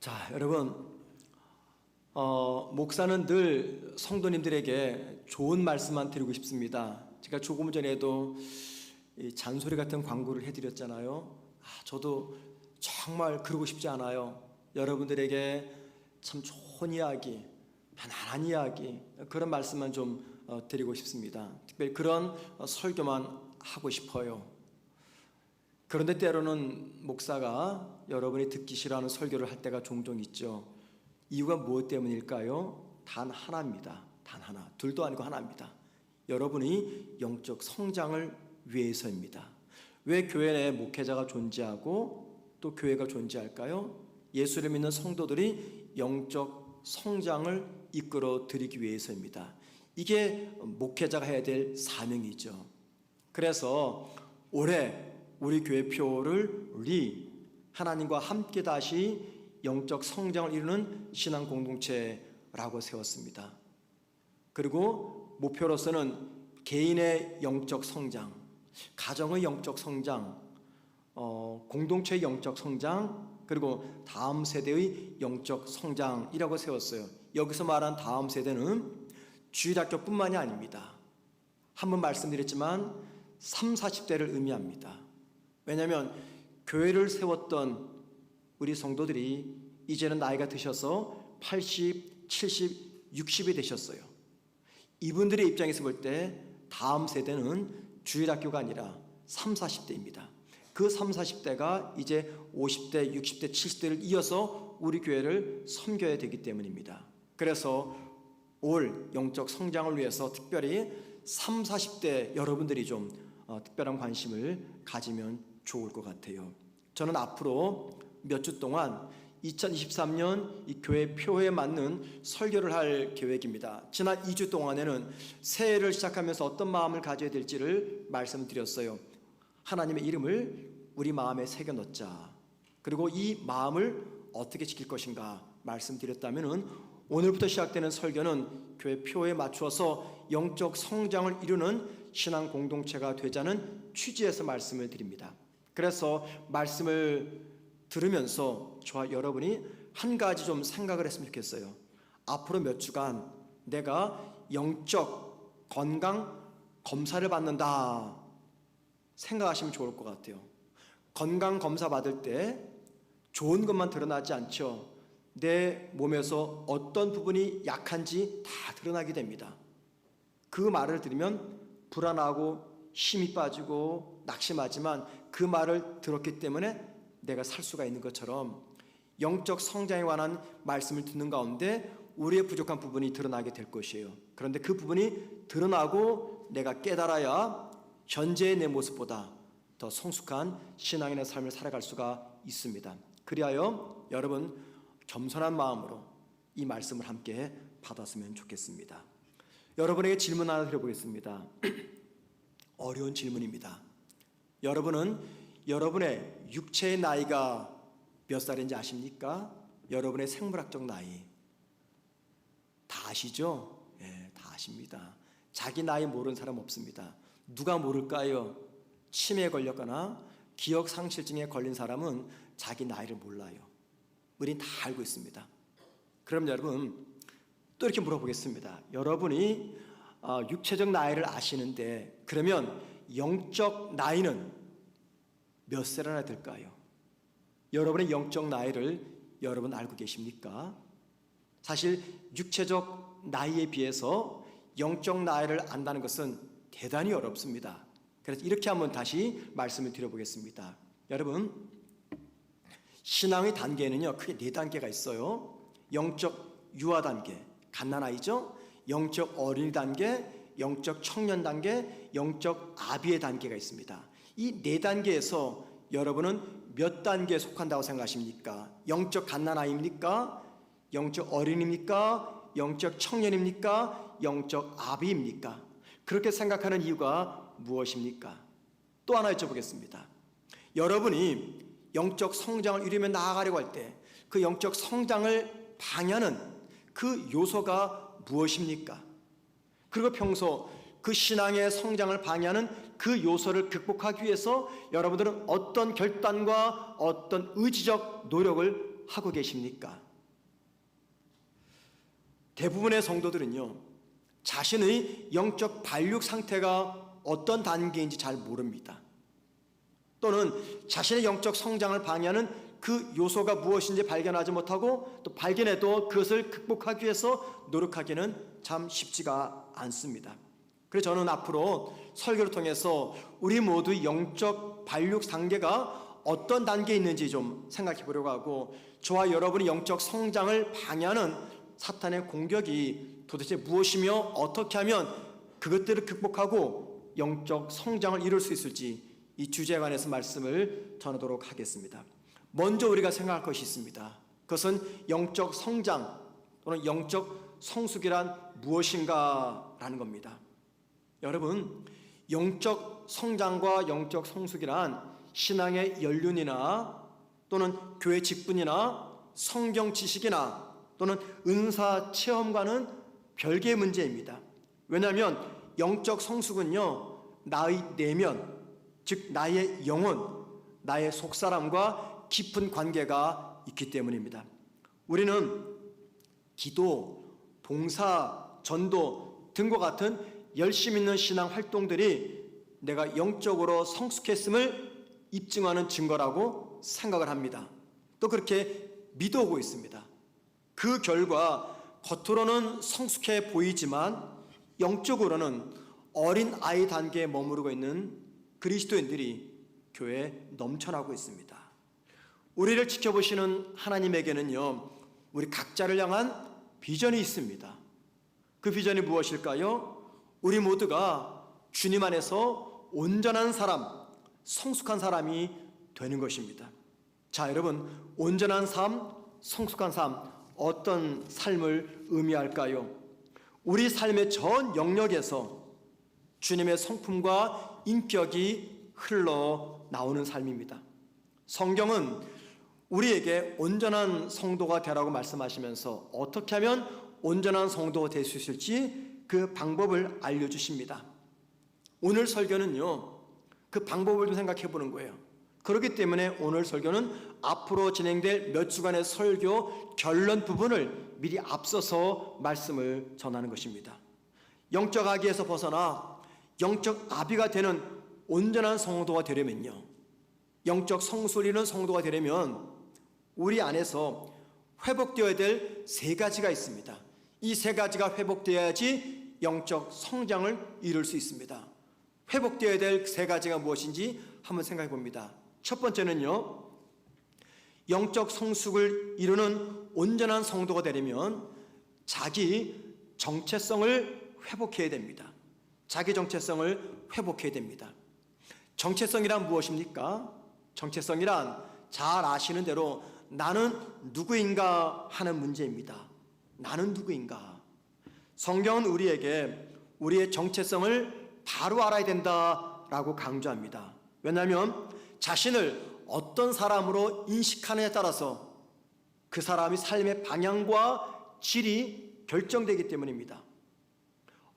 자, 여러분, 목사는 늘 성도님들에게 좋은 말씀만 드리고 싶습니다. 제가 조금 전에도 이 잔소리 같은 광고를 해드렸잖아요. 저도 정말 그러고 싶지 않아요. 여러분들에게 참 좋은 이야기, 편안한 이야기, 그런 말씀만 좀 드리고 싶습니다. 특별히 그런 설교만 하고 싶어요. 그런데 때로는 목사가 여러분이 듣기 싫어하는 설교를 할 때가 종종 있죠. 이유가 무엇 때문일까요? 단 하나입니다. 단 하나. 둘도 아니고 하나입니다. 여러분이 영적 성장을 위해서입니다. 왜 교회 내에 목회자가 존재하고 또 교회가 존재할까요? 예수를 믿는 성도들이 영적 성장을 이끌어 드리기 위해서입니다. 이게 목회자가 해야 될 사명이죠. 그래서 올해 우리 교회 표를 하나님과 함께 다시 영적 성장을 이루는 신앙 공동체라고 세웠습니다. 그리고 목표로서는 개인의 영적 성장, 가정의 영적 성장, 공동체의 영적 성장, 그리고 다음 세대의 영적 성장이라고 세웠어요. 여기서 말한 다음 세대는 주일학교뿐만이 아닙니다. 한번 말씀드렸지만 30, 40대를 의미합니다. 왜냐하면 교회를 세웠던 우리 성도들이 이제는 나이가 드셔서 80, 70, 60이 되셨어요. 이분들의 입장에서 볼 때 다음 세대는 주일학교가 아니라 30, 40대입니다. 그 30, 40대가 이제 50대, 60대, 70대를 이어서 우리 교회를 섬겨야 되기 때문입니다. 그래서 올 영적 성장을 위해서 특별히 30, 40대 여러분들이 좀 특별한 관심을 가지면 좋을 것 같아요. 저는 앞으로 몇 주 동안 2023년 이 교회 표에 맞는 설교를 할 계획입니다. 지난 2주 동안에는 새해를 시작하면서 어떤 마음을 가져야 될지를 말씀드렸어요. 하나님의 이름을 우리 마음에 새겨 넣자. 그리고 이 마음을 어떻게 지킬 것인가 말씀드렸다면은 오늘부터 시작되는 설교는 교회 표에 맞추어서 영적 성장을 이루는 신앙 공동체가 되자는 취지에서 말씀을 드립니다. 그래서 말씀을 들으면서 저와 여러분이 한 가지 좀 생각을 했으면 좋겠어요. 앞으로 몇 주간 내가 영적 건강 검사를 받는다 생각하시면 좋을 것 같아요. 건강 검사 받을 때 좋은 것만 드러나지 않죠. 내 몸에서 어떤 부분이 약한지 다 드러나게 됩니다. 그 말을 들으면 불안하고 힘이 빠지고 낙심하지만 그 말을 들었기 때문에 내가 살 수가 있는 것처럼 영적 성장에 관한 말씀을 듣는 가운데 우리의 부족한 부분이 드러나게 될 것이에요. 그런데 그 부분이 드러나고 내가 깨달아야 현재의 내 모습보다 더 성숙한 신앙인의 삶을 살아갈 수가 있습니다. 그리하여 여러분 겸손한 마음으로 이 말씀을 함께 받았으면 좋겠습니다. 여러분에게 질문 하나 드려보겠습니다. 어려운 질문입니다. 여러분은 여러분의 육체의 나이가 몇 살인지 아십니까? 여러분의 생물학적 나이 다 아시죠? 네, 다 아십니다. 자기 나이 모르는 사람 없습니다. 누가 모를까요? 치매에 걸렸거나 기억상실증에 걸린 사람은 자기 나이를 몰라요. 우린 다 알고 있습니다. 그럼 여러분 또 이렇게 물어보겠습니다. 여러분이 육체적 나이를 아시는데 그러면 영적 나이는 몇 살이나 될까요? 여러분의 영적 나이를 여러분 알고 계십니까? 사실 육체적 나이에 비해서 영적 나이를 안다는 것은 대단히 어렵습니다. 그래서 이렇게 한번 다시 말씀을 드려보겠습니다. 여러분 신앙의 단계는요 크게 4단계가 있어요. 영적 유아 단계, 갓난아이죠. 영적 어린이 단계, 영적 청년 단계, 영적 아비의 단계가 있습니다. 이 4단계에서 여러분은 몇 단계에 속한다고 생각하십니까? 영적 갓난아이입니까? 영적 어린이입니까? 영적 청년입니까? 영적 아비입니까? 그렇게 생각하는 이유가 무엇입니까? 또 하나 여쭤보겠습니다. 여러분이 영적 성장을 이루며 나아가려고 할 때 그 영적 성장을 방해하는 그 요소가 무엇입니까? 그리고 평소 그 신앙의 성장을 방해하는 그 요소를 극복하기 위해서 여러분들은 어떤 결단과 어떤 의지적 노력을 하고 계십니까? 대부분의 성도들은요, 자신의 영적 발육 상태가 어떤 단계인지 잘 모릅니다. 또는 자신의 영적 성장을 방해하는 그 요소가 무엇인지 발견하지 못하고, 또 발견해도 그것을 극복하기 위해서 노력하기는 참 쉽지가 않습니다. 그래서 저는 앞으로 설교를 통해서 우리 모두 영적 발육 단계가 어떤 단계에 있는지 좀 생각해 보려고 하고, 저와 여러분의 영적 성장을 방해하는 사탄의 공격이 도대체 무엇이며 어떻게 하면 그것들을 극복하고 영적 성장을 이룰 수 있을지, 이 주제에 관해서 말씀을 전하도록 하겠습니다. 먼저 우리가 생각할 것이 있습니다. 그것은 영적 성장 또는 영적 성숙이란 무엇인가라는 겁니다. 여러분, 영적 성장과 영적 성숙이란 신앙의 연륜이나 또는 교회 직분이나 성경 지식이나 또는 은사 체험과는 별개의 문제입니다. 왜냐하면 영적 성숙은요, 나의 내면, 즉 나의 영혼, 나의 속사람과 깊은 관계가 있기 때문입니다. 우리는 기도, 봉사, 전도 등과 같은 열심 있는 신앙 활동들이 내가 영적으로 성숙했음을 입증하는 증거라고 생각을 합니다. 또 그렇게 믿어오고 있습니다. 그 결과 겉으로는 성숙해 보이지만 영적으로는 어린 아이 단계에 머무르고 있는 그리스도인들이 교회에 넘쳐나고 있습니다. 우리를 지켜보시는 하나님에게는요, 우리 각자를 향한 비전이 있습니다. 그 비전이 무엇일까요? 우리 모두가 주님 안에서 온전한 사람, 성숙한 사람이 되는 것입니다. 자, 여러분, 온전한 삶, 성숙한 삶, 어떤 삶을 의미할까요? 우리 삶의 전 영역에서 주님의 성품과 인격이 흘러나오는 삶입니다. 성경은 우리에게 온전한 성도가 되라고 말씀하시면서 어떻게 하면 온전한 성도가 될 수 있을지 그 방법을 알려주십니다. 오늘 설교는요, 그 방법을 좀 생각해 보는 거예요. 그렇기 때문에 오늘 설교는 앞으로 진행될 몇 주간의 설교 결론 부분을 미리 앞서서 말씀을 전하는 것입니다. 영적 아기에서 벗어나 영적 아비가 되는 온전한 성도가 되려면요, 영적 성소리는 성도가 되려면 우리 안에서 회복되어야 될 세 가지가 있습니다. 이 세 가지가 회복되어야지 영적 성장을 이룰 수 있습니다. 회복되어야 될 세 가지가 무엇인지 한번 생각해 봅니다. 첫 번째는요, 영적 성숙을 이루는 온전한 성도가 되려면 자기 정체성을 회복해야 됩니다. 자기 정체성을 회복해야 됩니다. 정체성이란 무엇입니까? 정체성이란 잘 아시는 대로 나는 누구인가 하는 문제입니다. 나는 누구인가? 성경은 우리에게 우리의 정체성을 바로 알아야 된다라고 강조합니다. 왜냐하면 자신을 어떤 사람으로 인식하느냐에 따라서 그 사람이 삶의 방향과 질이 결정되기 때문입니다.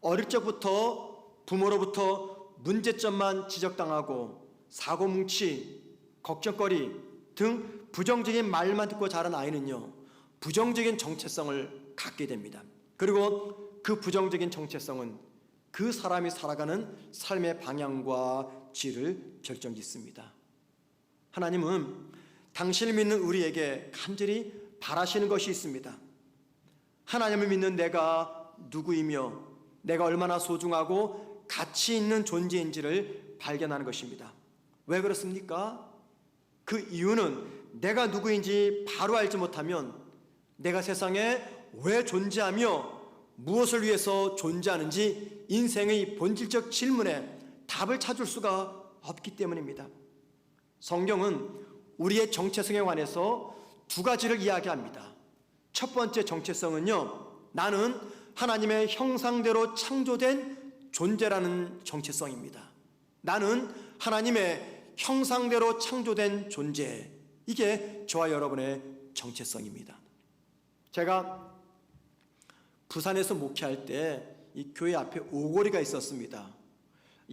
어릴 적부터 부모로부터 문제점만 지적당하고 사고뭉치, 걱정거리 등 부정적인 말만 듣고 자란 아이는요, 부정적인 정체성을 갖게 됩니다. 그리고 그 부정적인 정체성은 그 사람이 살아가는 삶의 방향과 질을 결정짓습니다. 하나님은 당신을 믿는 우리에게 간절히 바라시는 것이 있습니다. 하나님을 믿는 내가 누구이며 내가 얼마나 소중하고 가치 있는 존재인지를 발견하는 것입니다. 왜 그렇습니까? 그 이유는 내가 누구인지 바로 알지 못하면 내가 세상에 왜 존재하며 무엇을 위해서 존재하는지 인생의 본질적 질문에 답을 찾을 수가 없기 때문입니다. 성경은 우리의 정체성에 관해서 두 가지를 이야기합니다. 첫 번째 정체성은요, 나는 하나님의 형상대로 창조된 존재라는 정체성입니다. 나는 하나님의 형상대로 창조된 존재, 이게 저와 여러분의 정체성입니다. 제가 부산에서 목회할 때 이 교회 앞에 오거리가 있었습니다.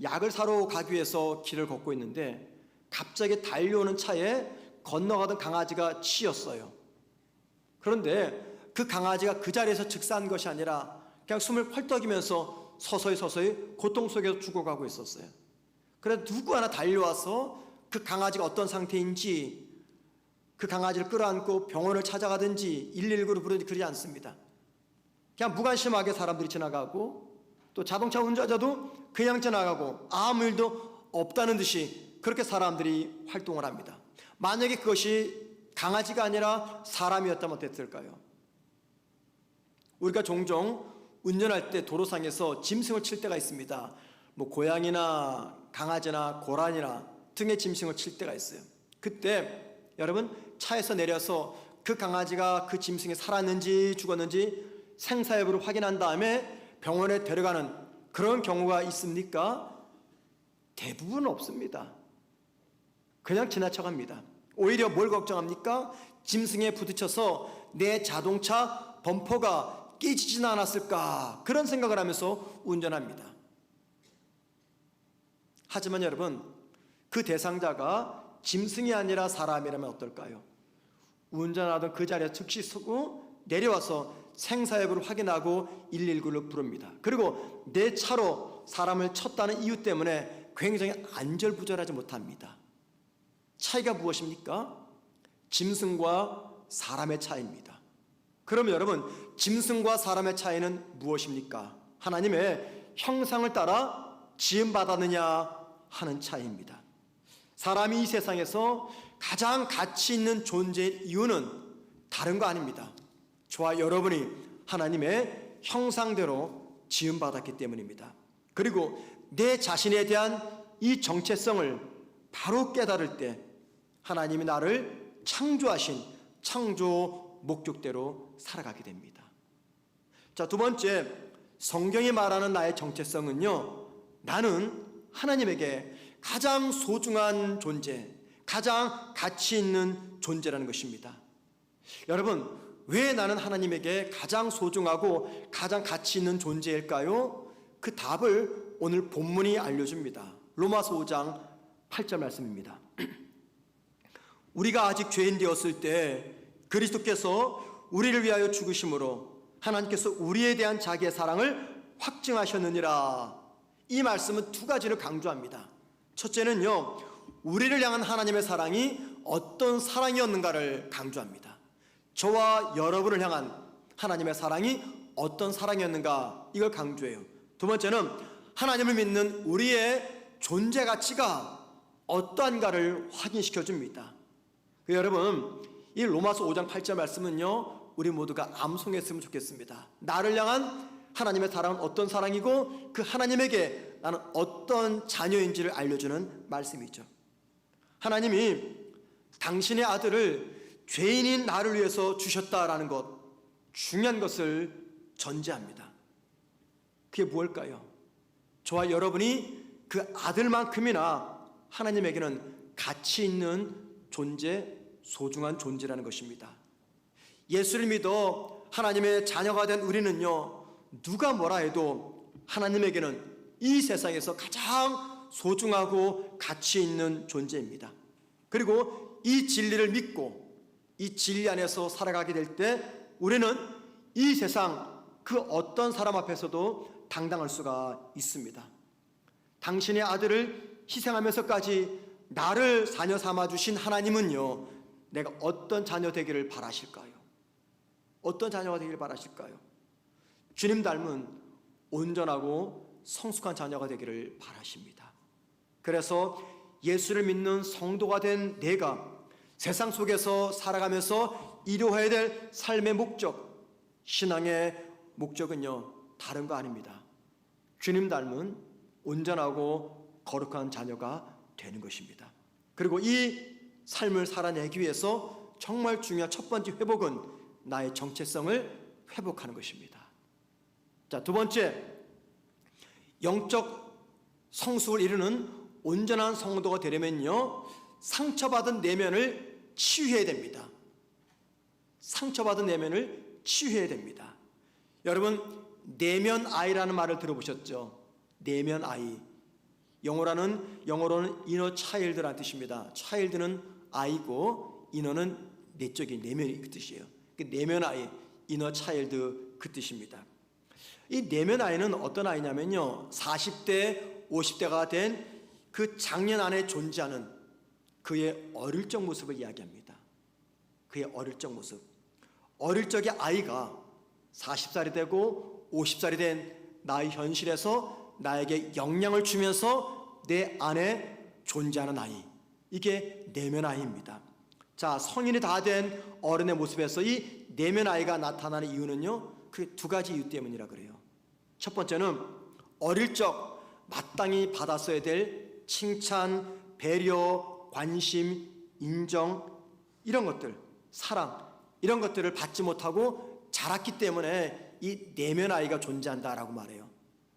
약을 사러 가기 위해서 길을 걷고 있는데 갑자기 달려오는 차에 건너가던 강아지가 치였어요. 그런데 그 강아지가 그 자리에서 즉사한 것이 아니라 그냥 숨을 헐떡이면서 서서히 고통 속에서 죽어가고 있었어요. 그래서 누구 하나 달려와서 그 강아지가 어떤 상태인지, 그 강아지를 끌어안고 병원을 찾아가든지 119를 부르든지 그러지 않습니다. 그냥 무관심하게 사람들이 지나가고, 또 자동차 운전자도 그냥 지나가고 아무 일도 없다는 듯이 그렇게 사람들이 활동을 합니다. 만약에 그것이 강아지가 아니라 사람이었다면 어땠을까요? 우리가 종종 운전할 때 도로상에서 짐승을 칠 때가 있습니다. 뭐 고양이나 강아지나 고라니나 등의 짐승을 칠 때가 있어요. 그때 여러분 차에서 내려서 그 강아지가 그 짐승이 살았는지 죽었는지 생사 여부를 확인한 다음에 병원에 데려가는 그런 경우가 있습니까? 대부분 없습니다. 그냥 지나쳐갑니다. 오히려 뭘 걱정합니까? 짐승에 부딪혀서 내 자동차 범퍼가 깨지지는 않았을까, 그런 생각을 하면서 운전합니다. 하지만 여러분, 그 대상자가 짐승이 아니라 사람이라면 어떨까요? 운전하던 그 자리에 즉시 서고 내려와서 생사여부를 확인하고 119를 부릅니다. 그리고 내 차로 사람을 쳤다는 이유 때문에 굉장히 안절부절하지 못합니다. 차이가 무엇입니까? 짐승과 사람의 차이입니다. 그러면 여러분, 짐승과 사람의 차이는 무엇입니까? 하나님의 형상을 따라 지음받았느냐 하는 차이입니다. 사람이 이 세상에서 가장 가치 있는 존재의 이유는 다른 거 아닙니다. 저와 여러분이 하나님의 형상대로 지음받았기 때문입니다. 그리고 내 자신에 대한 이 정체성을 바로 깨달을 때 하나님이 나를 창조하신 창조 목적대로 살아가게 됩니다. 자, 두 번째, 성경이 말하는 나의 정체성은요, 나는 하나님에게 가장 소중한 존재, 가장 가치 있는 존재라는 것입니다. 여러분, 왜 나는 하나님에게 가장 소중하고 가장 가치 있는 존재일까요? 그 답을 오늘 본문이 알려줍니다. 로마서 5장 8절 말씀입니다. 우리가 아직 죄인 되었을 때 그리스도께서 우리를 위하여 죽으심으로 하나님께서 우리에 대한 자기의 사랑을 확증하셨느니라. 이 말씀은 두 가지를 강조합니다. 첫째는요, 우리를 향한 하나님의 사랑이 어떤 사랑이었는가를 강조합니다. 저와 여러분을 향한 하나님의 사랑이 어떤 사랑이었는가, 이걸 강조해요. 두 번째는 하나님을 믿는 우리의 존재 가치가 어떠한가를 확인시켜 줍니다. 여러분, 이 로마서 5장 8절 말씀은요, 우리 모두가 암송했으면 좋겠습니다. 나를 향한 하나님의 사랑은 어떤 사랑이고 그 하나님에게 나는 어떤 자녀인지를 알려주는 말씀이죠. 하나님이 당신의 아들을 죄인인 나를 위해서 주셨다라는 것, 중요한 것을 전제합니다. 그게 무엇일까요? 저와 여러분이 그 아들만큼이나 하나님에게는 가치 있는 존재, 소중한 존재라는 것입니다. 예수를 믿어 하나님의 자녀가 된 우리는요, 누가 뭐라 해도 하나님에게는 이 세상에서 가장 소중하고 가치 있는 존재입니다. 그리고 이 진리를 믿고 이 진리 안에서 살아가게 될 때 우리는 이 세상 그 어떤 사람 앞에서도 당당할 수가 있습니다. 당신의 아들을 희생하면서까지 나를 자녀 삼아주신 하나님은요, 내가 어떤 자녀 되기를 바라실까요? 어떤 자녀가 되기를 바라실까요? 주님 닮은 온전하고 성숙한 자녀가 되기를 바라십니다. 그래서 예수를 믿는 성도가 된 내가 세상 속에서 살아가면서 이루어야 될 삶의 목적, 신앙의 목적은요, 다른 거 아닙니다. 주님 닮은 온전하고 거룩한 자녀가 되는 것입니다. 그리고 이 삶을 살아내기 위해서 정말 중요한 첫 번째 회복은 나의 정체성을 회복하는 것입니다. 자, 두 번째, 영적 성숙을 이루는 온전한 성도가 되려면요, 상처받은 내면을 치유해야 됩니다. 상처받은 내면을 치유해야 됩니다. 여러분, 내면 아이라는 말을 들어보셨죠? 내면 아이. 영어로는 inner child라는 뜻입니다. child는 아이고 inner는 내적인 내면이 그 뜻이에요. 그 내면 아이, 이너 차일드 그 뜻입니다. 이 내면 아이는 어떤 아이냐면요, 40대, 50대가 된 그 장년 안에 존재하는 그의 어릴 적 모습을 이야기합니다. 그의 어릴 적 모습. 어릴 적의 아이가 40살이 되고 50살이 된 나의 현실에서 나에게 영향을 주면서 내 안에 존재하는 아이, 이게 내면 아이입니다. 자, 성인이 다 된 어른의 모습에서 이 내면 아이가 나타나는 이유는요, 그 두 가지 이유 때문이라 그래요. 첫 번째는 어릴 적 마땅히 받았어야 될 칭찬, 배려, 관심, 인정, 이런 것들, 사랑, 이런 것들을 받지 못하고 자랐기 때문에 이 내면 아이가 존재한다라고 말해요.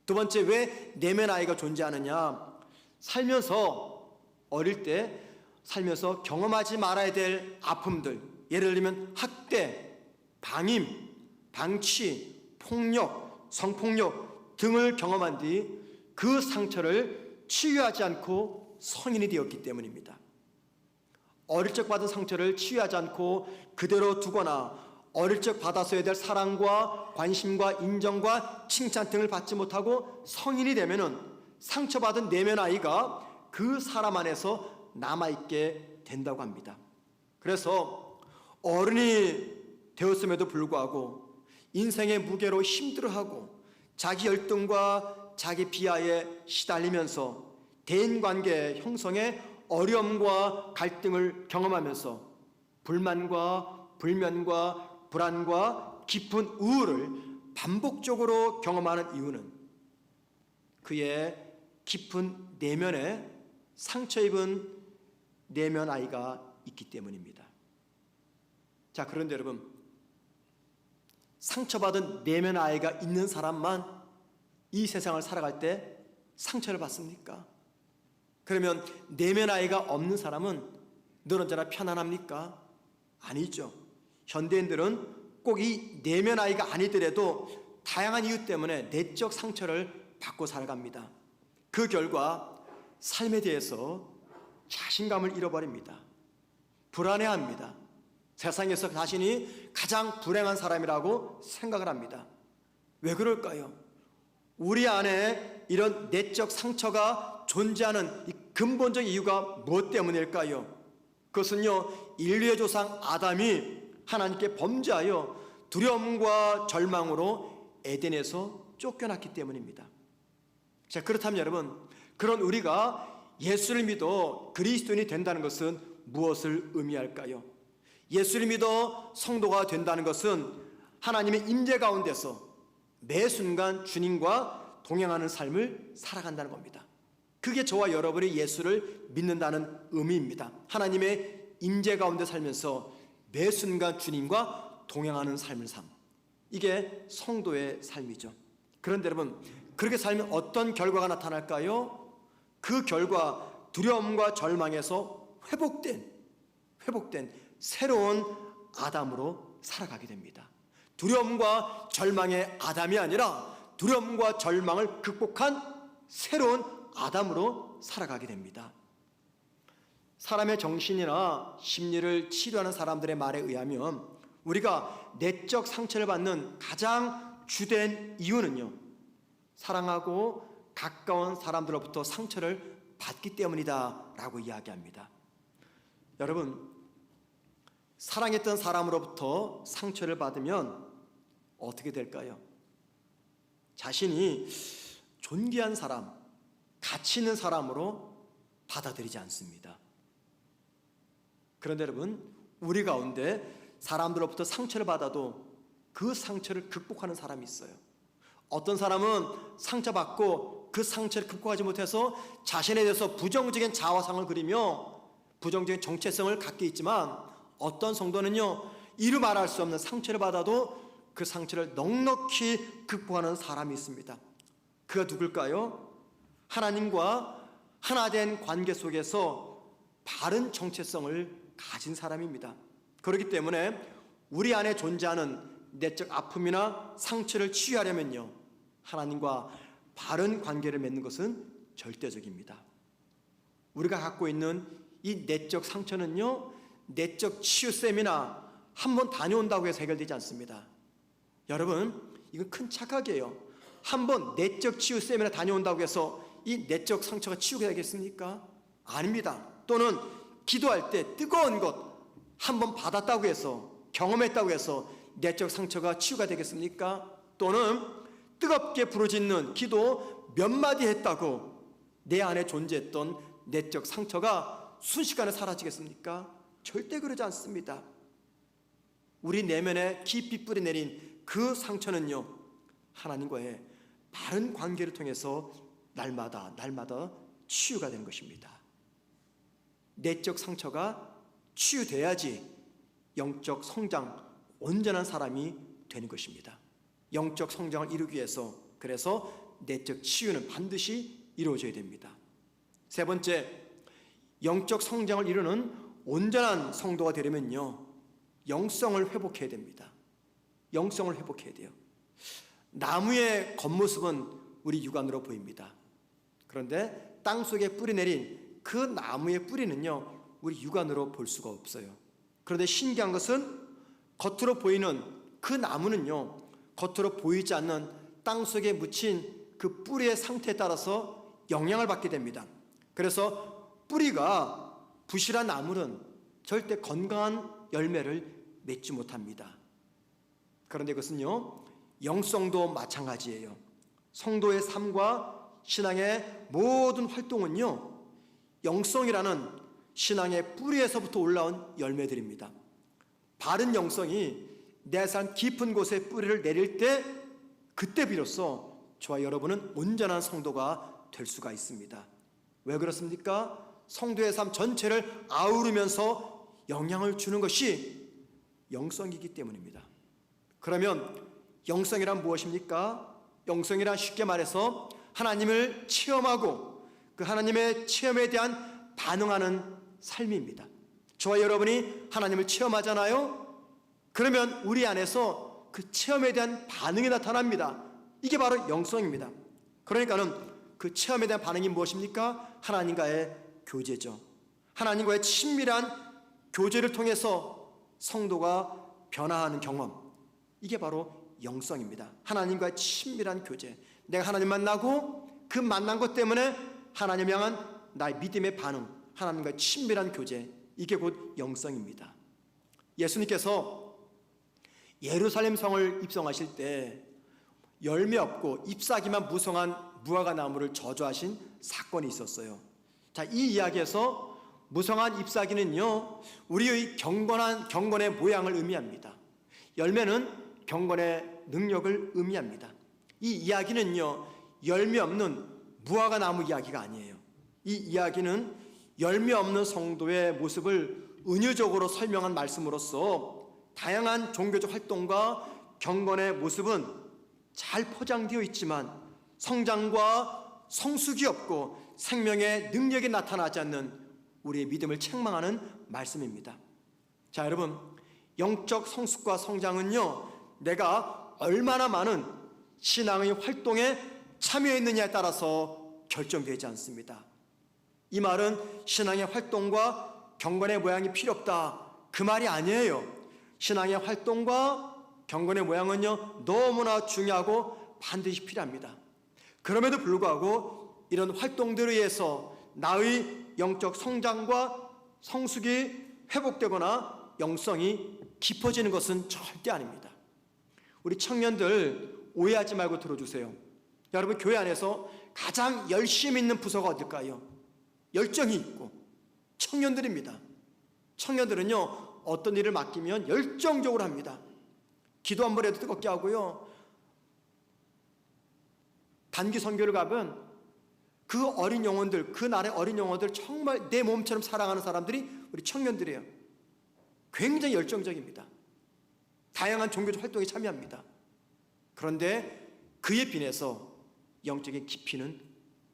두 번째, 왜 내면 아이가 존재하느냐? 살면서, 어릴 때 살면서 경험하지 말아야 될 아픔들, 예를 들면 학대, 방임, 방치, 폭력, 성폭력 등을 경험한 뒤 그 상처를 치유하지 않고 성인이 되었기 때문입니다. 어릴 적 받은 상처를 치유하지 않고 그대로 두거나 어릴 적 받았어야 될 사랑과 관심과 인정과 칭찬 등을 받지 못하고 성인이 되면은 상처받은 내면 아이가 그 사람 안에서 남아있게 된다고 합니다. 그래서 어른이 되었음에도 불구하고 인생의 무게로 힘들어하고 자기 열등과 자기 비하에 시달리면서 대인관계 형성에 어려움과 갈등을 경험하면서 불만과 불면과 불안과 깊은 우울을 반복적으로 경험하는 이유는 그의 깊은 내면에 상처 입은 내면 아이가 있기 때문입니다. 자, 그런데 여러분, 상처받은 내면 아이가 있는 사람만 이 세상을 살아갈 때 상처를 받습니까? 그러면 내면 아이가 없는 사람은 늘 언제나 편안합니까? 아니죠. 현대인들은 꼭 이 내면 아이가 아니더라도 다양한 이유 때문에 내적 상처를 받고 살아갑니다. 그 결과 삶에 대해서 자신감을 잃어버립니다. 불안해합니다. 세상에서 자신이 가장 불행한 사람이라고 생각을 합니다. 왜 그럴까요? 우리 안에 이런 내적 상처가 존재하는 이 근본적 이유가 무엇 때문일까요? 그것은요, 인류의 조상 아담이 하나님께 범죄하여 두려움과 절망으로 에덴에서 쫓겨났기 때문입니다. 자, 그렇다면 여러분, 그런 우리가 예수를 믿어 그리스도인이 된다는 것은 무엇을 의미할까요? 예수를 믿어 성도가 된다는 것은 하나님의 임재 가운데서 매 순간 주님과 동행하는 삶을 살아간다는 겁니다. 그게 저와 여러분이 예수를 믿는다는 의미입니다. 하나님의 임재 가운데 살면서 매 순간 주님과 동행하는 삶을 삶, 이게 성도의 삶이죠. 그런데 여러분, 그렇게 살면 어떤 결과가 나타날까요? 그 결과 두려움과 절망에서 회복된 새로운 아담으로 살아가게 됩니다. 두려움과 절망의 아담이 아니라 두려움과 절망을 극복한 새로운 아담으로 살아가게 됩니다. 사람의 정신이나 심리를 치료하는 사람들의 말에 의하면 우리가 내적 상처를 받는 가장 주된 이유는요, 사랑하고 가까운 사람들로부터 상처를 받기 때문이다 라고 이야기합니다. 여러분, 사랑했던 사람으로부터 상처를 받으면 어떻게 될까요? 자신이 존귀한 사람, 가치 있는 사람으로 받아들이지 않습니다. 그런데 여러분, 우리 가운데 사람들로부터 상처를 받아도 그 상처를 극복하는 사람이 있어요. 어떤 사람은 상처받고 그 상처를 극복하지 못해서 자신에 대해서 부정적인 자화상을 그리며 부정적인 정체성을 갖게 있지만, 어떤 성도는요, 이루 말할 수 없는 상처를 받아도 그 상처를 넉넉히 극복하는 사람이 있습니다. 그가 누굴까요? 하나님과 하나된 관계 속에서 바른 정체성을 가진 사람입니다. 그렇기 때문에 우리 안에 존재하는 내적 아픔이나 상처를 치유하려면요, 하나님과 바른 관계를 맺는 것은 절대적입니다. 우리가 갖고 있는 이 내적 상처는요, 내적 치유쌤이나 한 번 다녀온다고 해서 해결되지 않습니다. 여러분, 이건 큰 착각이에요. 한 번 내적 치유 세미나 다녀온다고 해서 이 내적 상처가 치유가 되겠습니까? 아닙니다. 또는 기도할 때 뜨거운 것 한 번 받았다고 해서, 경험했다고 해서 내적 상처가 치유가 되겠습니까? 또는 뜨겁게 부르짖는 기도 몇 마디 했다고 내 안에 존재했던 내적 상처가 순식간에 사라지겠습니까? 절대 그러지 않습니다. 우리 내면에 깊이 뿌리내린 그 상처는요, 하나님과의 바른 관계를 통해서 날마다 치유가 되는 것입니다. 내적 상처가 치유돼야지 영적 성장, 온전한 사람이 되는 것입니다. 영적 성장을 이루기 위해서, 그래서 내적 치유는 반드시 이루어져야 됩니다. 세 번째, 영적 성장을 이루는 온전한 성도가 되려면요, 영성을 회복해야 됩니다. 영성을 회복해야 돼요. 나무의 겉모습은 우리 육안으로 보입니다. 그런데 땅속에 뿌리 내린 그 나무의 뿌리는요, 우리 육안으로 볼 수가 없어요. 그런데 신기한 것은 겉으로 보이는 그 나무는요, 겉으로 보이지 않는 땅속에 묻힌 그 뿌리의 상태에 따라서 영향을 받게 됩니다. 그래서 뿌리가 부실한 나무는 절대 건강한 열매를 맺지 못합니다. 그런데 그것은요, 영성도 마찬가지예요. 성도의 삶과 신앙의 모든 활동은요, 영성이라는 신앙의 뿌리에서부터 올라온 열매들입니다. 바른 영성이 내 삶 깊은 곳에 뿌리를 내릴 때, 그때 비로소 저와 여러분은 온전한 성도가 될 수가 있습니다. 왜 그렇습니까? 성도의 삶 전체를 아우르면서 영향을 주는 것이 영성이기 때문입니다. 그러면 영성이란 무엇입니까? 영성이란 쉽게 말해서 하나님을 체험하고 그 하나님의 체험에 대한 반응하는 삶입니다. 저와 여러분이 하나님을 체험하잖아요? 그러면 우리 안에서 그 체험에 대한 반응이 나타납니다. 이게 바로 영성입니다. 그러니까는 그 체험에 대한 반응이 무엇입니까? 하나님과의 교제죠. 하나님과의 친밀한 교제를 통해서 성도가 변화하는 경험, 이게 바로 영성입니다. 하나님과의 친밀한 교제, 내가 하나님 만나고 그 만난 것 때문에 하나님 향한 나의 믿음의 반응, 하나님과의 친밀한 교제, 이게 곧 영성입니다. 예수님께서 예루살렘 성을 입성하실 때 열매 없고 잎사귀만 무성한 무화과 나무를 저주하신 사건이 있었어요. 자, 이 이야기에서 무성한 잎사귀는요, 우리의 경건의 모양을 의미합니다. 열매는 경건의 능력을 의미합니다. 이 이야기는요, 열매 없는 무화과 나무 이야기가 아니에요. 이 이야기는 열매 없는 성도의 모습을 은유적으로 설명한 말씀으로서 다양한 종교적 활동과 경건의 모습은 잘 포장되어 있지만 성장과 성숙이 없고 생명의 능력이 나타나지 않는 우리의 믿음을 책망하는 말씀입니다. 자, 여러분, 영적 성숙과 성장은요, 내가 얼마나 많은 신앙의 활동에 참여했느냐에 따라서 결정되지 않습니다. 이 말은 신앙의 활동과 경건의 모양이 필요 없다, 그 말이 아니에요. 신앙의 활동과 경건의 모양은요, 너무나 중요하고 반드시 필요합니다. 그럼에도 불구하고 이런 활동들에 의해서 나의 영적 성장과 성숙이 회복되거나 영성이 깊어지는 것은 절대 아닙니다. 우리 청년들 오해하지 말고 들어주세요. 여러분, 교회 안에서 가장 열심히 있는 부서가 어딜까요? 열정이 있고 청년들입니다. 청년들은요, 어떤 일을 맡기면 열정적으로 합니다. 기도 한 번 해도 뜨겁게 하고요, 단기 선교를 가면 그 어린 영혼들, 그 나라의 어린 영혼들 정말 내 몸처럼 사랑하는 사람들이 우리 청년들이에요. 굉장히 열정적입니다. 다양한 종교적 활동에 참여합니다. 그런데 그에 비해서 영적인 깊이는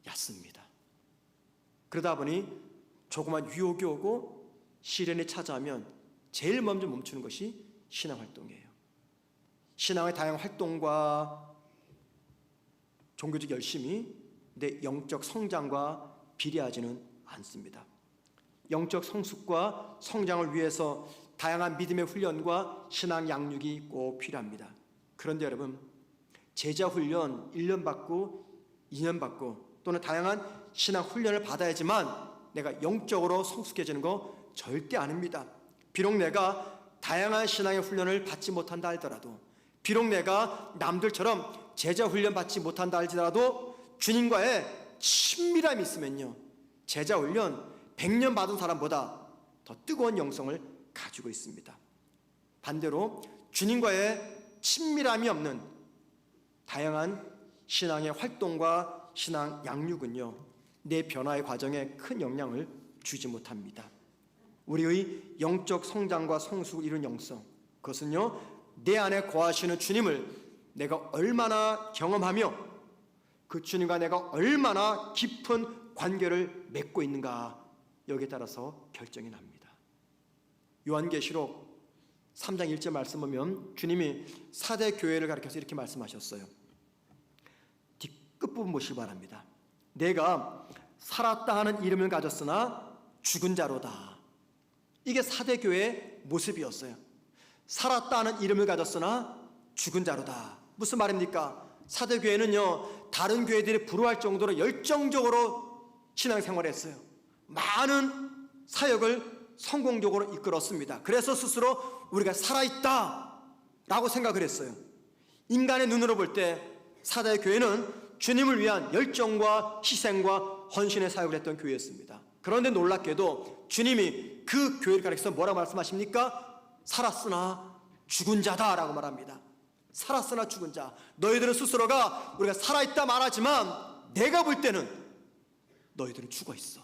얕습니다. 그러다 보니 조그만 유혹이 오고 시련이 찾아오면 제일 먼저 멈추는 것이 신앙활동이에요. 신앙의 다양한 활동과 종교적 열심이 내 영적 성장과 비례하지는 않습니다. 영적 성숙과 성장을 위해서 다양한 믿음의 훈련과 신앙 양육이 꼭 필요합니다. 그런데 여러분, 제자 훈련 1년 받고 2년 받고 또는 다양한 신앙 훈련을 받아야지만 내가 영적으로 성숙해지는 거 절대 아닙니다. 비록 내가 다양한 신앙의 훈련을 받지 못한다 할지라도, 비록 내가 남들처럼 제자 훈련 받지 못한다 할지라도 주님과의 친밀함이 있으면요, 제자 훈련 100년 받은 사람보다 더 뜨거운 영성을 가지고 있습니다. 반대로 주님과의 친밀함이 없는 다양한 신앙의 활동과 신앙 양육은요, 내 변화의 과정에 큰 영향을 주지 못합니다. 우리의 영적 성장과 성숙을 이룬 영성, 그것은요, 내 안에 거하시는 주님을 내가 얼마나 경험하며 그 주님과 내가 얼마나 깊은 관계를 맺고 있는가, 여기에 따라서 결정이 납니다. 요한계시록 3장 1절 말씀 보면 주님이 사대 교회를 가리켜서 이렇게 말씀하셨어요. 끝부분 보시기 바랍니다. 내가 살았다 하는 이름을 가졌으나 죽은 자로다. 이게 사대 교회의 모습이었어요. 살았다 하는 이름을 가졌으나 죽은 자로다. 무슨 말입니까? 사대 교회는요, 다른 교회들이 부러워할 정도로 열정적으로 신앙생활을 했어요. 많은 사역을 성공적으로 이끌었습니다. 그래서 스스로 우리가 살아있다 라고 생각을 했어요. 인간의 눈으로 볼 때 사대 교회는 주님을 위한 열정과 희생과 헌신의 사역을 했던 교회였습니다. 그런데 놀랍게도 주님이 그 교회를 가리켜서 뭐라고 말씀하십니까? 살았으나 죽은 자다라고 말합니다. 살았으나 죽은 자. 너희들은 스스로가 우리가 살아있다 말하지만 내가 볼 때는 너희들은 죽어있어.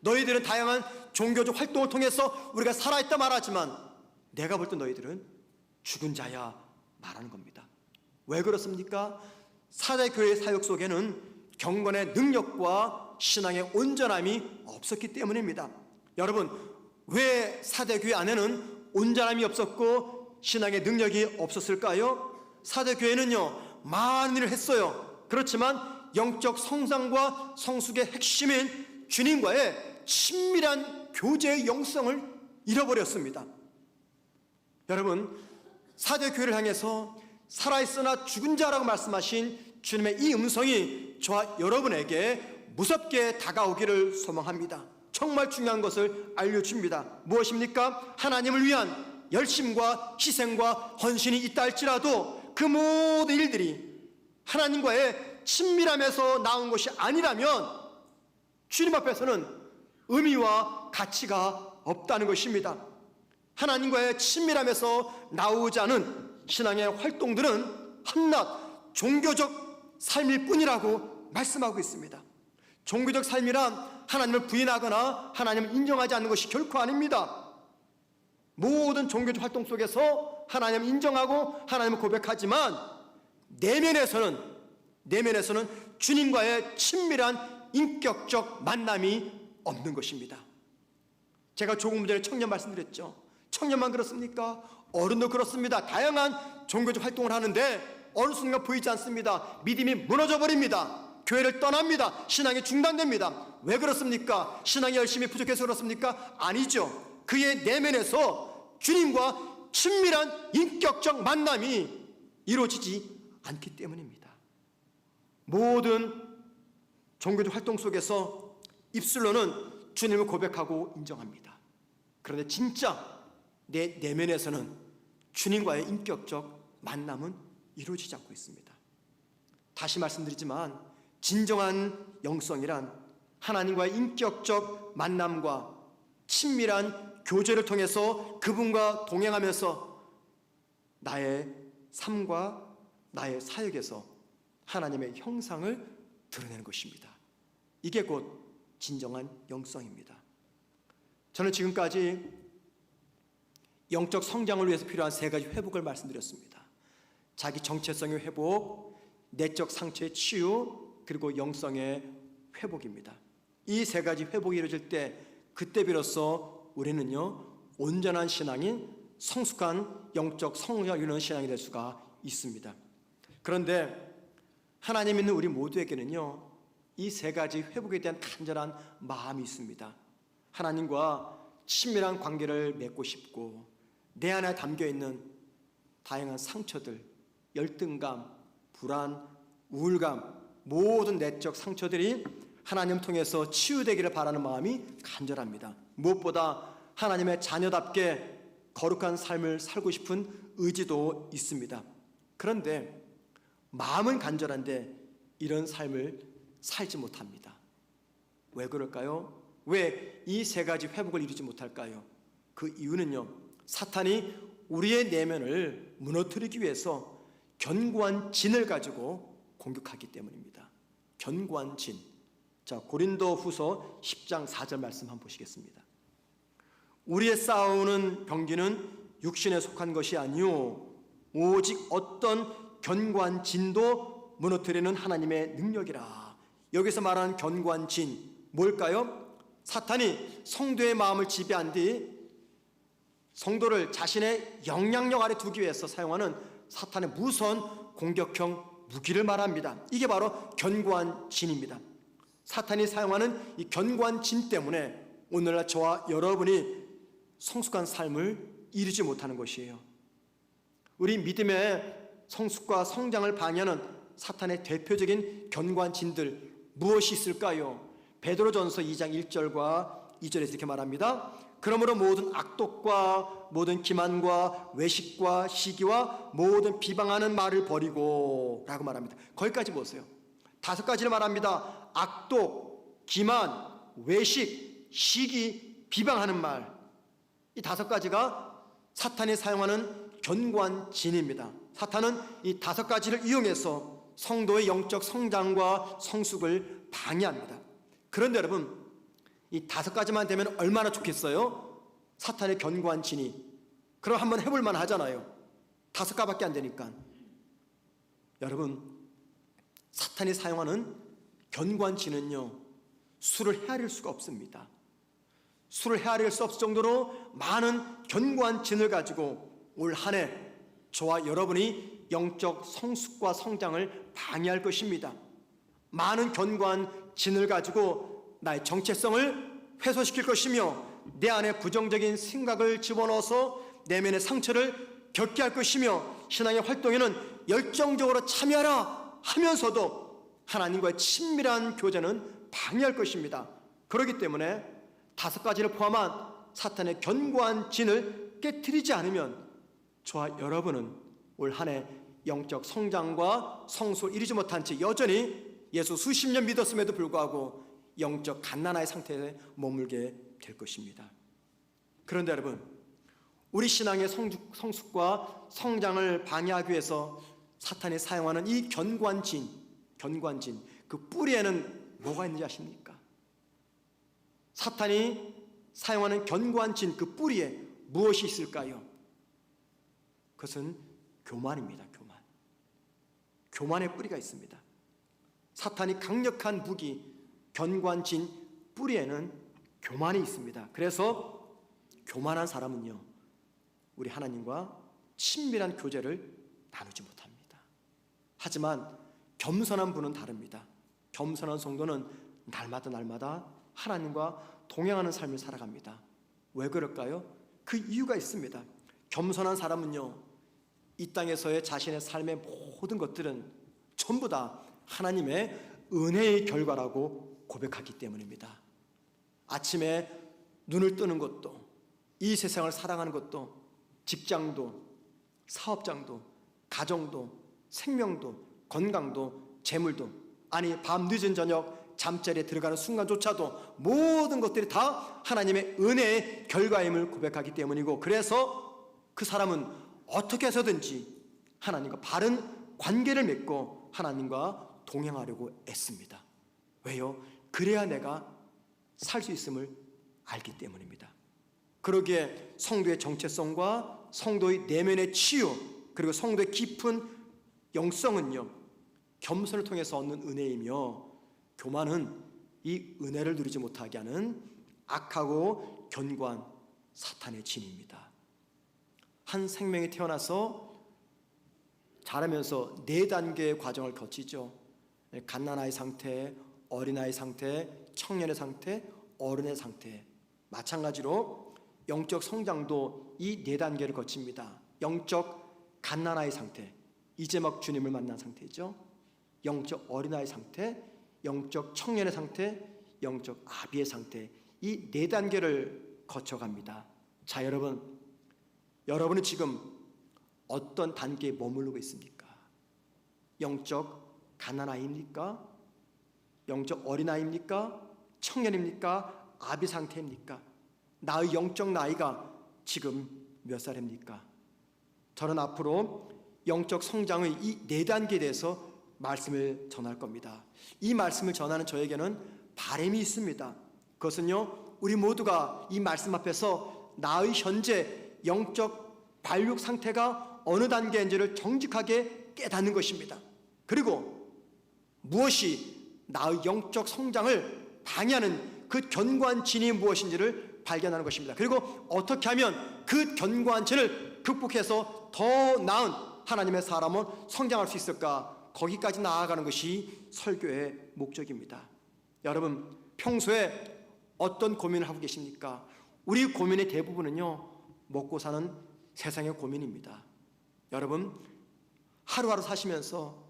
너희들은 다양한 종교적 활동을 통해서 우리가 살아있다 말하지만 내가 볼 때 너희들은 죽은 자야 말하는 겁니다. 왜 그렇습니까? 사대교회의 사역 속에는 경건의 능력과 신앙의 온전함이 없었기 때문입니다. 여러분, 왜 사대교회 안에는 온전함이 없었고 신앙의 능력이 없었을까요? 사대교회는요, 많은 일을 했어요. 그렇지만 영적 성장과 성숙의 핵심인 주님과의 친밀한 교제의 영성을 잃어버렸습니다. 여러분, 사대교회를 향해서 살아있으나 죽은 자라고 말씀하신 주님의 이 음성이 저와 여러분에게 무섭게 다가오기를 소망합니다. 정말 중요한 것을 알려줍니다. 무엇입니까? 하나님을 위한 열심과 희생과 헌신이 있다 할지라도 그 모든 일들이 하나님과의 친밀함에서 나온 것이 아니라면 주님 앞에서는 의미와 가치가 없다는 것입니다. 하나님과의 친밀함에서 나오지 않은 신앙의 활동들은 한낱 종교적 삶일 뿐이라고 말씀하고 있습니다. 종교적 삶이란 하나님을 부인하거나 하나님을 인정하지 않는 것이 결코 아닙니다. 모든 종교적 활동 속에서 하나님을 인정하고 하나님을 고백하지만 내면에서는 주님과의 친밀한 인격적 만남이 없는 것입니다. 제가 조금 전에 청년 말씀드렸죠. 청년만 그렇습니까? 어른도 그렇습니다. 다양한 종교적 활동을 하는데 어느 순간 보이지 않습니다. 믿음이 무너져 버립니다. 교회를 떠납니다. 신앙이 중단됩니다. 왜 그렇습니까? 신앙이 열심히 부족해서 그렇습니까? 아니죠. 그의 내면에서 주님과 친밀한 인격적 만남이 이루어지지 않기 때문입니다. 모든 종교적 활동 속에서 입술로는 주님을 고백하고 인정합니다. 그런데 진짜 내 내면에서는 주님과의 인격적 만남은 이루어지지 않고 있습니다. 다시 말씀드리지만 진정한 영성이란 하나님과의 인격적 만남과 친밀한 교제를 통해서 그분과 동행하면서 나의 삶과 나의 사역에서 하나님의 형상을 드러내는 것입니다. 이게 곧 진정한 영성입니다. 저는 지금까지 영적 성장을 위해서 필요한 세 가지 회복을 말씀드렸습니다. 자기 정체성의 회복, 내적 상처의 치유, 그리고 영성의 회복입니다. 이 세 가지 회복이 이루어질 때 그때 비로소 우리는요, 온전한 신앙인 성숙한 영적 성장을 이루는 신앙이 될 수가 있습니다. 그런데 하나님 믿는 우리 모두에게는요, 이 세 가지 회복에 대한 간절한 마음이 있습니다. 하나님과 친밀한 관계를 맺고 싶고 내 안에 담겨있는 다양한 상처들, 열등감, 불안, 우울감, 모든 내적 상처들이 하나님 통해서 치유되기를 바라는 마음이 간절합니다. 무엇보다 하나님의 자녀답게 거룩한 삶을 살고 싶은 의지도 있습니다. 그런데 마음은 간절한데 이런 삶을 살지 못합니다. 왜 그럴까요? 왜 이 세 가지 회복을 이루지 못할까요? 그 이유는요, 사탄이 우리의 내면을 무너뜨리기 위해서 견고한 진을 가지고 공격하기 때문입니다. 견고한 진. 자, 고린도후서 10장 4절 말씀 한번 보시겠습니다. 우리의 싸우는 병기는 육신에 속한 것이 아니요 오직 어떤 견고한 진도 무너뜨리는 하나님의 능력이라. 여기서 말하는 견고한 진 뭘까요? 사탄이 성도의 마음을 지배한 뒤 성도를 자신의 영향력 아래 두기 위해서 사용하는 사탄의 무서운 공격형 무기를 말합니다. 이게 바로 견고한 진입니다. 사탄이 사용하는 이 견고한 진 때문에 오늘날 저와 여러분이 성숙한 삶을 이루지 못하는 것이에요. 우리 믿음의 성숙과 성장을 방해하는 사탄의 대표적인 견고한 진들 무엇이 있을까요? 베드로전서 2장 1절과 2절에서 이렇게 말합니다. 그러므로 모든 악독과 모든 기만과 외식과 시기와 모든 비방하는 말을 버리고 라고 말합니다. 거기까지 보세요. 5가지를 말합니다. 악독, 기만, 외식, 시기, 비방하는 말. 이 5가지가 사탄이 사용하는 견고한 진입니다. 사탄은 이 5가지를 이용해서 성도의 영적 성장과 성숙을 방해합니다. 그런데 여러분, 이 5가지만 되면 얼마나 좋겠어요? 사탄의 견고한 진이. 그럼 한번 해볼 만 하잖아요. 5가지밖에 안 되니까. 여러분, 사탄이 사용하는 견고한 진은요, 수를 헤아릴 수가 없습니다. 수를 헤아릴 수 없을 정도로 많은 견고한 진을 가지고 올 한 해 저와 여러분이 영적 성숙과 성장을 방해할 것입니다. 많은 견고한 진을 가지고 나의 정체성을 훼손시킬 것이며 내 안에 부정적인 생각을 집어넣어서 내면의 상처를 겪게 할 것이며 신앙의 활동에는 열정적으로 참여하라 하면서도 하나님과의 친밀한 교제는 방해할 것입니다. 그렇기 때문에 5가지를 포함한 사탄의 견고한 진을 깨트리지 않으면 저와 여러분은 올 한 해 영적 성장과 성숙을 이루지 못한 채 여전히 예수 수십 년 믿었음에도 불구하고 영적 갓난아의 상태에 머물게 될 것입니다. 그런데 여러분, 우리 신앙의 성숙과 성장을 방해하기 위해서 사탄이 사용하는 이 견고한 진, 그 뿌리에는 뭐가 있는지 아십니까? 사탄이 사용하는 견고한 진, 그 뿌리에 무엇이 있을까요? 그것은 교만입니다. 교만의 뿌리가 있습니다. 사탄이 강력한 무기, 견고한 진 뿌리에는 교만이 있습니다. 그래서 교만한 사람은요, 우리 하나님과 친밀한 교제를 나누지 못합니다. 하지만 겸손한 분은 다릅니다. 겸손한 성도는 날마다 하나님과 동행하는 삶을 살아갑니다. 왜 그럴까요? 그 이유가 있습니다. 겸손한 사람은요, 이 땅에서의 자신의 삶의 모든 것들은 전부 다 하나님의 은혜의 결과라고 고백하기 때문입니다. 아침에 눈을 뜨는 것도, 이 세상을 사랑하는 것도, 직장도, 사업장도, 가정도, 생명도, 건강도, 재물도, 아니 밤 늦은 저녁 잠자리에 들어가는 순간조차도 모든 것들이 다 하나님의 은혜의 결과임을 고백하기 때문이고, 그래서 그 사람은 어떻게 해서든지 하나님과 바른 관계를 맺고 하나님과 동행하려고 애씁니다. 왜요? 그래야 내가 살 수 있음을 알기 때문입니다. 그러기에 성도의 정체성과 성도의 내면의 치유, 그리고 성도의 깊은 영성은요, 겸손을 통해서 얻는 은혜이며, 교만은 이 은혜를 누리지 못하게 하는 악하고 견고한 사탄의 진입니다. 한 생명이 태어나서 자라면서 4단계의 과정을 거치죠. 갓난아이 상태, 어린아이 상태, 청년의 상태, 어른의 상태. 마찬가지로 영적 성장도 이 네 단계를 거칩니다. 영적 갓난아이 상태, 이제 막 주님을 만난 상태죠. 영적 어린아이 상태, 영적 청년의 상태, 영적 아비의 상태, 이 네 단계를 거쳐갑니다. 자, 여러분은 지금 어떤 단계에 머무르고 있습니까? 영적 갓난아이입니까? 영적 어린아이입니까? 청년입니까? 아비 상태입니까? 나의 영적 나이가 지금 몇 살입니까? 저는 앞으로 영적 성장의 이 네 단계에 대해서 말씀을 전할 겁니다. 이 말씀을 전하는 저에게는 바람이 있습니다. 그것은요, 우리 모두가 이 말씀 앞에서 나의 현재 영적 발육 상태가 어느 단계인지를 정직하게 깨닫는 것입니다. 그리고 무엇이 나의 영적 성장을 방해하는 그 견고한 진이 무엇인지를 발견하는 것입니다. 그리고 어떻게 하면 그 견고한 진을 극복해서 더 나은 하나님의 사람은 성장할 수 있을까? 거기까지 나아가는 것이 설교의 목적입니다. 여러분, 평소에 어떤 고민을 하고 계십니까? 우리 고민의 대부분은요, 먹고 사는 세상의 고민입니다. 여러분, 하루하루 사시면서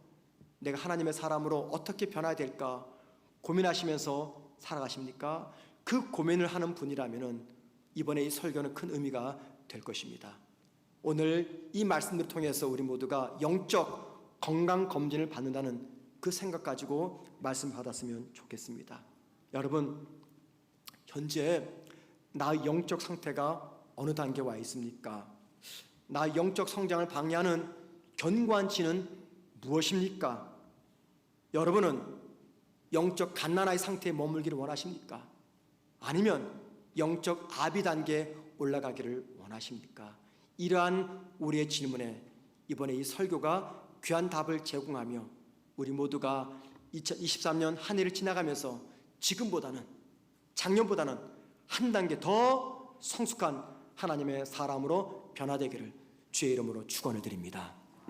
내가 하나님의 사람으로 어떻게 변화해야 될까 고민하시면서 살아가십니까? 그 고민을 하는 분이라면 이번에 이 설교는 큰 의미가 될 것입니다. 오늘 이 말씀을 통해서 우리 모두가 영적 건강검진을 받는다는 그 생각 가지고 말씀 받았으면 좋겠습니다. 여러분, 현재 나의 영적 상태가 어느 단계에 와 있습니까? 나의 영적 성장을 방해하는 견고한 진은 무엇입니까? 여러분은 영적 갓난아이 상태에 머물기를 원하십니까? 아니면 영적 아비 단계에 올라가기를 원하십니까? 이러한 우리의 질문에 이번에 이 설교가 귀한 답을 제공하며 우리 모두가 2023년 한 해를 지나가면서 지금보다는, 작년보다는 한 단계 더 성숙한 하나님의 사람으로 변화되기를 주의 이름으로 축원을 드립니다.